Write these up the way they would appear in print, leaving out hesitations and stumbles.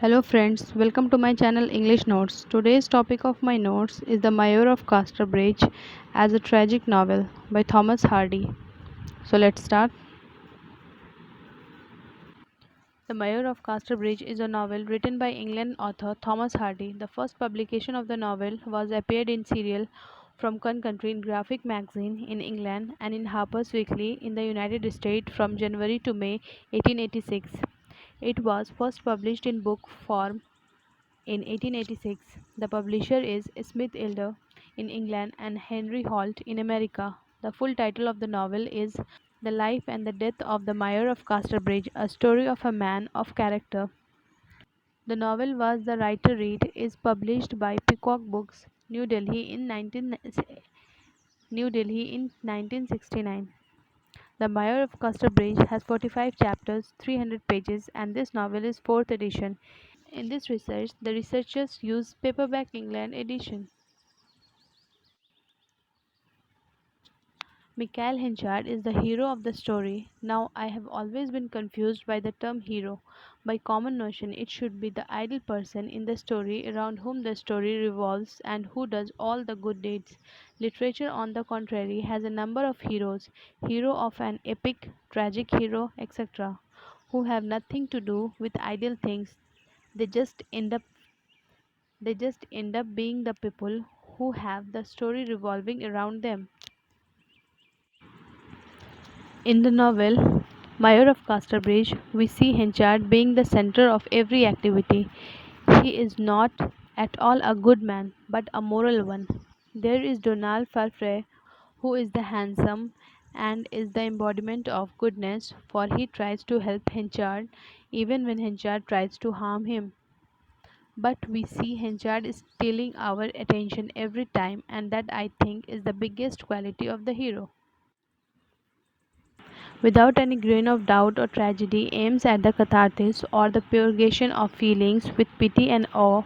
Hello friends, welcome to my channel English Notes. Today's topic of my notes is The Mayor of Casterbridge as a tragic novel by Thomas Hardy. So let's start. The Mayor of Casterbridge is a novel written by England author Thomas Hardy. The first publication of the novel was appeared in serial from Kun Country in Graphic Magazine in England and in Harper's Weekly in the United States from January to May 1886. It was first published in book form in 1886. The publisher is Smith Elder in England and Henry Holt in America. The full title of the novel is The Life and the Death of the Mayor of Casterbridge, a story of a man of character. The novel was the writer read is published by Peacock Books, New Delhi in 1969. The Mayor of Casterbridge has 45 chapters, 300 pages, and this novel is fourth edition. In this research, the researchers used paperback England edition. Michael Henchard is the hero of the story. Now, I have always been confused by the term hero. By common notion, it should be the ideal person in the story around whom the story revolves and who does all the good deeds. Literature, on the contrary, has a number of heroes, hero of an epic, tragic hero, etc., who have nothing to do with ideal things. They just end up They just end up being the people who have the story revolving around them. In the novel Mayor of Casterbridge, we see Henchard being the center of every activity. He is not at all a good man, but a moral one. There is Donald Farfrae, who is the handsome and is the embodiment of goodness, for he tries to help Henchard even when Henchard tries to harm him. But we see Henchard stealing our attention every time, and that I think is the biggest quality of the hero. Without any grain of doubt or tragedy aims at the catharsis or the purgation of feelings with pity and awe.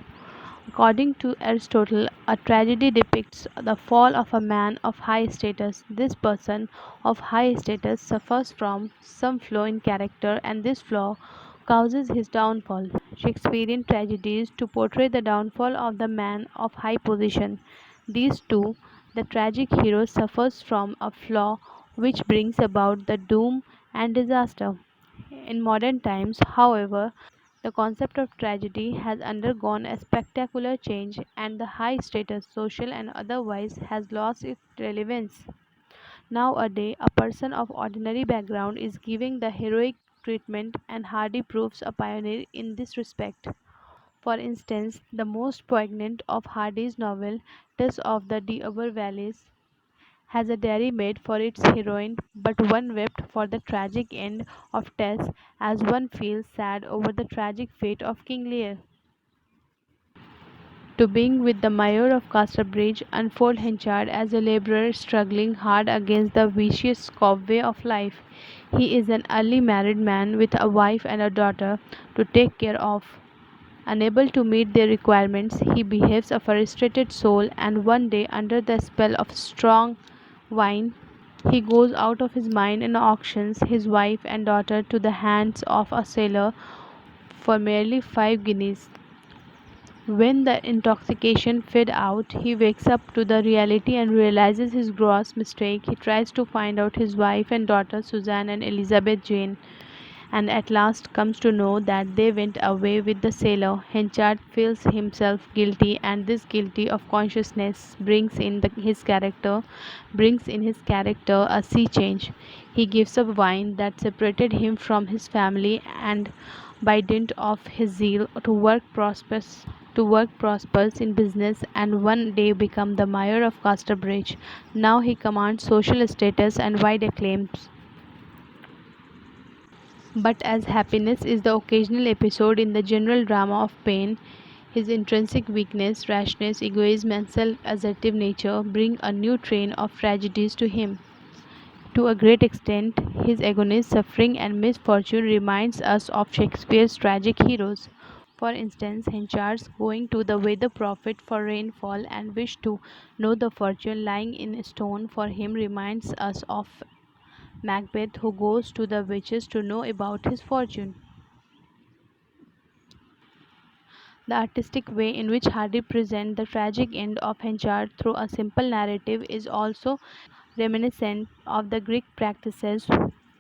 According to Aristotle, a tragedy depicts the fall of a man of high status. This person of high status suffers from some flaw in character, and this flaw causes his downfall. Shakespearean tragedies to portray the downfall of the man of high position. These two, the tragic hero suffers from a flaw which brings about the doom and disaster. In modern times, however, the concept of tragedy has undergone a spectacular change, and the high status, social and otherwise, has lost its relevance. Nowadays, a person of ordinary background is given the heroic treatment, and Hardy proves a pioneer in this respect. For instance, the most poignant of Hardy's novel, Tess of the Diober Valleys, has a dairy maid for its heroine, but one wept for the tragic end of Tess as one feels sad over the tragic fate of King Lear. To being with the Mayor of Casterbridge unfold Henchard as a laborer struggling hard against the vicious cobweb of life. He is an early married man with a wife and a daughter to take care of. Unable to meet their requirements, he behaves a frustrated soul, and one day, under the spell of strong wine, he goes out of his mind and auctions his wife and daughter to the hands of a sailor for merely 5 guineas. When the intoxication fades out, he wakes up to the reality and realizes his gross mistake. He tries to find out his wife and daughter, Suzanne and Elizabeth Jane, and at last comes to know that they went away with the sailor. Henchard feels himself guilty, and this guilty of consciousness brings in his character a sea change. He gives up wine that separated him from his family, and by dint of his zeal to work prospers in business, and one day become the mayor of Casterbridge. Now he commands social status and wide acclaims. But as happiness is the occasional episode in the general drama of pain, his intrinsic weakness, rashness, egoism, and self assertive nature bring a new train of tragedies to him. To a great extent, his agonist suffering and misfortune reminds us of Shakespeare's tragic heroes. For instance, Henchard's going to the weather prophet for rainfall and wish to know the fortune lying in stone for him reminds us of Macbeth, who goes to the witches to know about his fortune. The artistic way in which Hardy presents the tragic end of Henchard through a simple narrative is also reminiscent of the Greek practices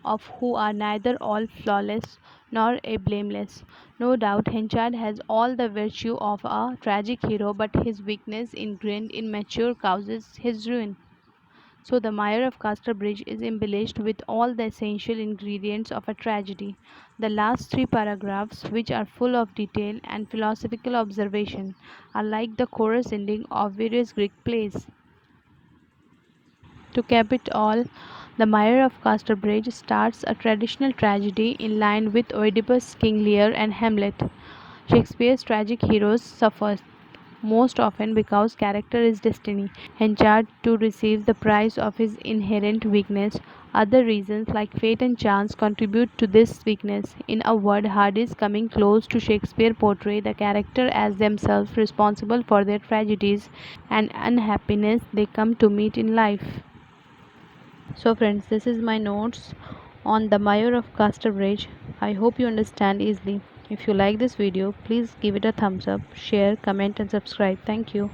of who are neither all flawless nor a blameless. No doubt Henchard has all the virtue of a tragic hero, but his weakness, ingrained in mature causes his ruin. So the Mayor of Casterbridge is embellished with all the essential ingredients of a tragedy. The last three paragraphs, which are full of detail and philosophical observation, are like the chorus ending of various Greek plays. To cap it all, the Mayor of Casterbridge starts a traditional tragedy in line with Oedipus, King Lear, and Hamlet. Shakespeare's tragic heroes suffer most often because character is destiny, enchant to receive the price of his inherent weakness. Other reasons like fate and chance contribute to this weakness. In a word, Hardy's coming close to Shakespeare portray the character as themselves responsible for their tragedies and unhappiness they come to meet in life. So friends, this is my notes on the Mayor of Casterbridge. I hope you understand easily. If you like this video, please give it a thumbs up, share, comment and subscribe. Thank you.